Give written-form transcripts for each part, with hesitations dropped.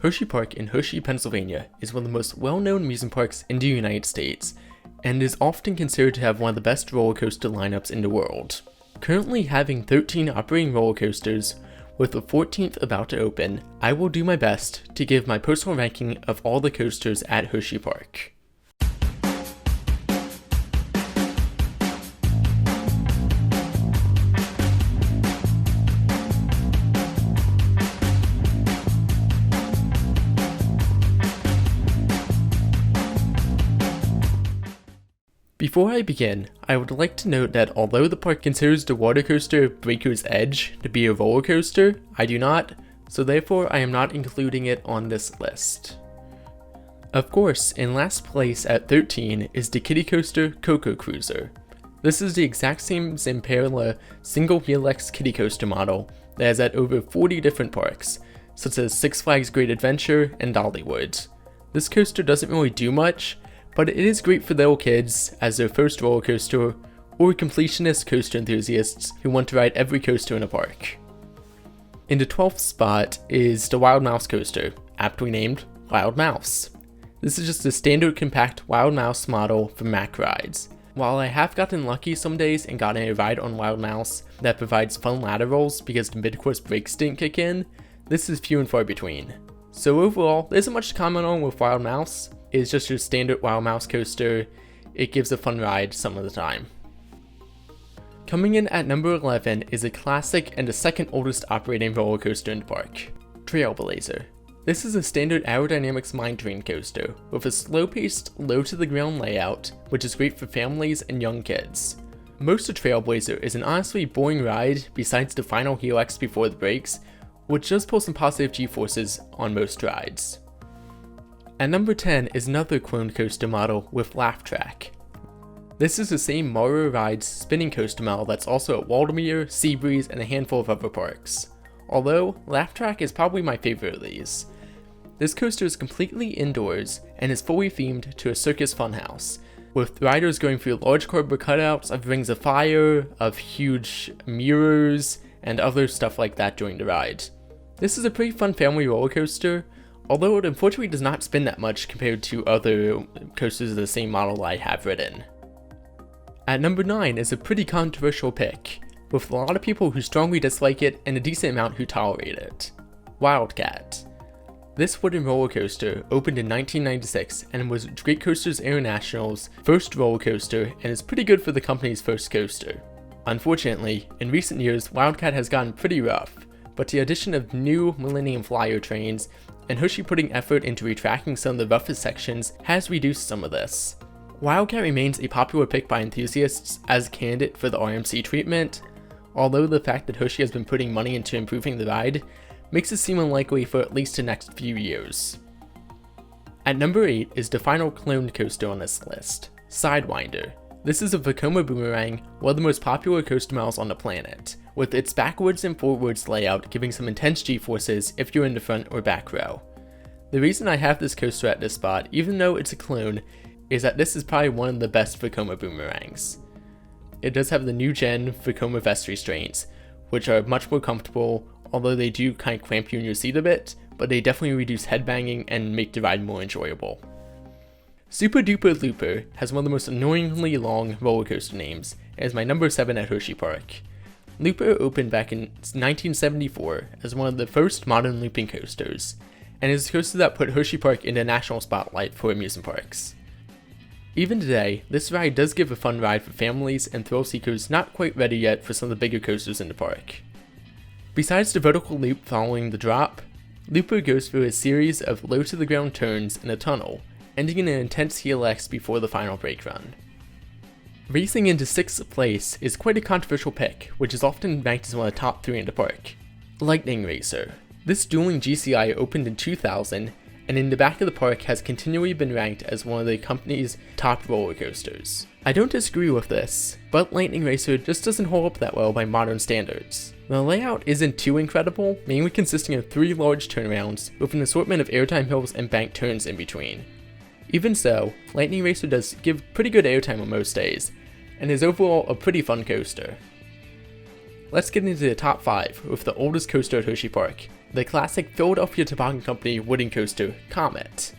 Hersheypark in Hershey, Pennsylvania is one of the most well-known amusement parks in the United States, and is often considered to have one of the best roller coaster lineups in the world. Currently having 13 operating roller coasters, with the 14th about to open, I will do my best to give my personal ranking of all the coasters at Hersheypark. Before I begin, I would like to note that although the park considers the water coaster Breaker's Edge to be a roller coaster, I do not, so therefore I am not including it on this list. Of course, in last place at 13 is the kiddie coaster Coco Cruiser. This is the exact same Zamperla single wheel-X kiddie coaster model that is at over 40 different parks, such as Six Flags Great Adventure and Dollywood. This coaster doesn't really do much, but it is great for little kids as their first roller coaster, or completionist coaster enthusiasts who want to ride every coaster in a park. In the 12th spot is the Wild Mouse coaster, aptly named Wild Mouse. This is just a standard compact Wild Mouse model from Mack Rides. While I have gotten lucky some days and gotten a ride on Wild Mouse that provides fun ladder rolls because the mid-course brakes didn't kick in, this is few and far between. So overall, there isn't much to comment on with Wild Mouse. It's just your standard Wild Mouse coaster. It gives a fun ride some of the time. Coming in at number 11 is a classic and the second oldest operating roller coaster in the park, Trailblazer. This is a standard aerodynamics mine train coaster with a slow-paced, low-to-the-ground layout, which is great for families and young kids. Most of Trailblazer is an honestly boring ride besides the final helix before the brakes, which does pull some positive G-forces on most rides. At number 10 is another clone coaster model with Laugh Track. This is the same Mario Rides spinning coaster model that's also at Waldameer, Seabreeze, and a handful of other parks. Although, Laugh Track is probably my favorite of these. This coaster is completely indoors and is fully themed to a circus funhouse, with riders going through large cardboard cutouts of rings of fire, of huge mirrors, and other stuff like that during the ride. This is a pretty fun family roller coaster, although it unfortunately does not spin that much compared to other coasters of the same model I have ridden. At number 9 is a pretty controversial pick, with a lot of people who strongly dislike it and a decent amount who tolerate it. Wildcat. This wooden roller coaster opened in 1996 and was Great Coasters International's first roller coaster and is pretty good for the company's first coaster. Unfortunately, in recent years Wildcat has gotten pretty rough, but the addition of new Millennium Flyer trains and Hershey putting effort into retracting some of the roughest sections has reduced some of this. Wildcat remains a popular pick by enthusiasts as a candidate for the RMC treatment, although the fact that Hershey has been putting money into improving the ride makes it seem unlikely for at least the next few years. At number 8 is the final cloned coaster on this list, Sidewinder. This is a Vekoma boomerang, one of the most popular coaster models on the planet, with its backwards and forwards layout giving some intense G-forces if you're in the front or back row. The reason I have this coaster at this spot, even though it's a clone, is that this is probably one of the best Vekoma boomerangs. It does have the new gen Vekoma vest restraints, which are much more comfortable, although they do kind of clamp you in your seat a bit, but they definitely reduce headbanging and make the ride more enjoyable. Super Duper Looper has one of the most annoyingly long roller coaster names, and is my number 7 at Hersheypark. Looper opened back in 1974 as one of the first modern looping coasters, and is a coaster that put Hersheypark in the national spotlight for amusement parks. Even today, this ride does give a fun ride for families and thrill seekers not quite ready yet for some of the bigger coasters in the park. Besides the vertical loop following the drop, Looper goes through a series of low-to-the-ground turns in a tunnel, ending in an intense helix before the final brake run. Racing into 6th place is quite a controversial pick, which is often ranked as one of the top 3 in the park. Lightning Racer. This dueling GCI opened in 2000, and in the back of the park has continually been ranked as one of the company's top roller coasters. I don't disagree with this, but Lightning Racer just doesn't hold up that well by modern standards. The layout isn't too incredible, mainly consisting of 3 large turnarounds with an assortment of airtime hills and bank turns in between. Even so, Lightning Racer does give pretty good airtime on most days, and is overall a pretty fun coaster. Let's get into the top 5 with the oldest coaster at Hersheypark, the classic Philadelphia Tobacco Company wooden coaster, Comet.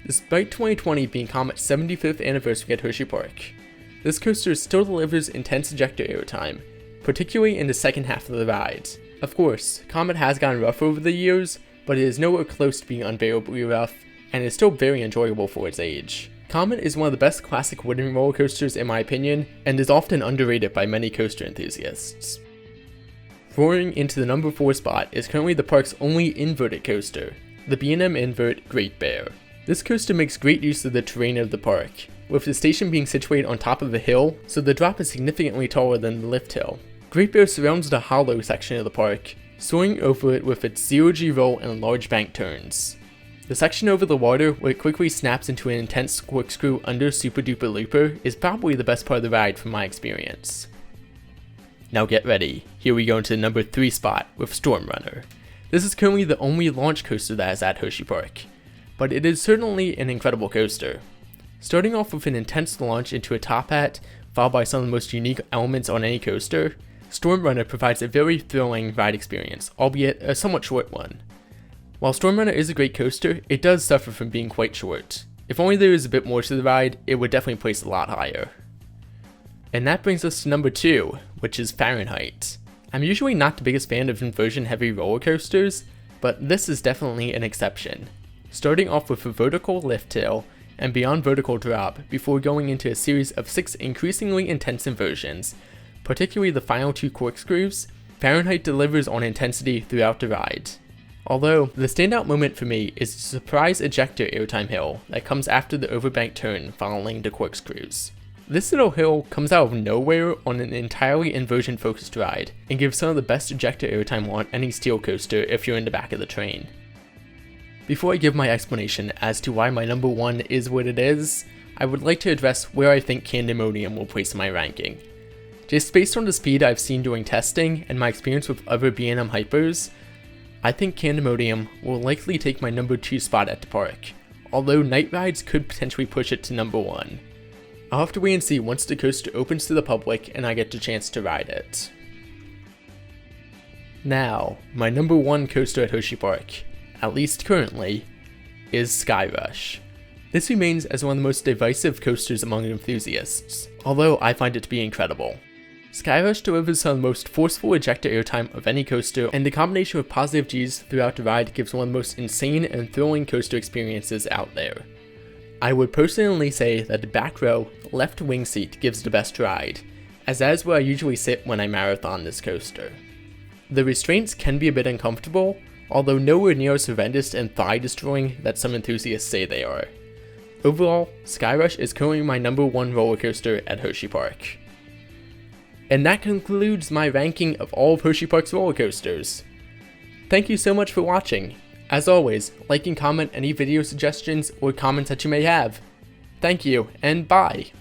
Despite 2020 being Comet's 75th anniversary at Hersheypark, this coaster still delivers intense ejector airtime, particularly in the second half of the ride. Of course, Comet has gotten rough over the years, but it is nowhere close to being unbearably rough, and is still very enjoyable for its age. Comet is one of the best classic wooden roller coasters in my opinion, and is often underrated by many coaster enthusiasts. Roaring into the number 4 spot is currently the park's only inverted coaster, the B&M Invert Great Bear. This coaster makes great use of the terrain of the park, with the station being situated on top of a hill, so the drop is significantly taller than the lift hill. Great Bear surrounds the hollow section of the park, soaring over it with its 0G roll and large bank turns. The section over the water, where it quickly snaps into an intense corkscrew under Super Duper Looper, is probably the best part of the ride from my experience. Now get ready, here we go into the number 3 spot with Storm Runner. This is currently the only launch coaster that is at Hersheypark, but it is certainly an incredible coaster. Starting off with an intense launch into a top hat, followed by some of the most unique elements on any coaster, Storm Runner provides a very thrilling ride experience, albeit a somewhat short one. While Storm Runner is a great coaster, it does suffer from being quite short. If only there was a bit more to the ride, it would definitely place a lot higher. And that brings us to number 2, which is Fahrenheit. I'm usually not the biggest fan of inversion heavy roller coasters, but this is definitely an exception. Starting off with a vertical lift hill and beyond vertical drop before going into a series of 6 increasingly intense inversions, particularly the final 2 corkscrews, Fahrenheit delivers on intensity throughout the ride. Although, the standout moment for me is the surprise ejector airtime hill that comes after the overbank turn following the corkscrews. This little hill comes out of nowhere on an entirely inversion focused ride, and gives some of the best ejector airtime on any steel coaster if you're in the back of the train. Before I give my explanation as to why my number 1 is what it is, I would like to address where I think Candymonium will place in my ranking. Just based on the speed I've seen during testing and my experience with other B&M Hypers, I think Candymonium will likely take my number 2 spot at the park, although night rides could potentially push it to number 1. I'll have to wait and see once the coaster opens to the public and I get the chance to ride it. Now, my number 1 coaster at Hersheypark, at least currently, is Skyrush. This remains as one of the most divisive coasters among enthusiasts, although I find it to be incredible. Skyrush delivers some of the most forceful ejector airtime of any coaster, and the combination of positive G's throughout the ride gives one of the most insane and thrilling coaster experiences out there. I would personally say that the back row, left wing seat gives the best ride, as that is where I usually sit when I marathon this coaster. The restraints can be a bit uncomfortable, although nowhere near as horrendous and thigh destroying that some enthusiasts say they are. Overall, Skyrush is currently my number 1 roller coaster at Hersheypark. And that concludes my ranking of all of Hersheypark's roller coasters. Thank you so much for watching. As always, like and comment any video suggestions or comments that you may have. Thank you, and bye!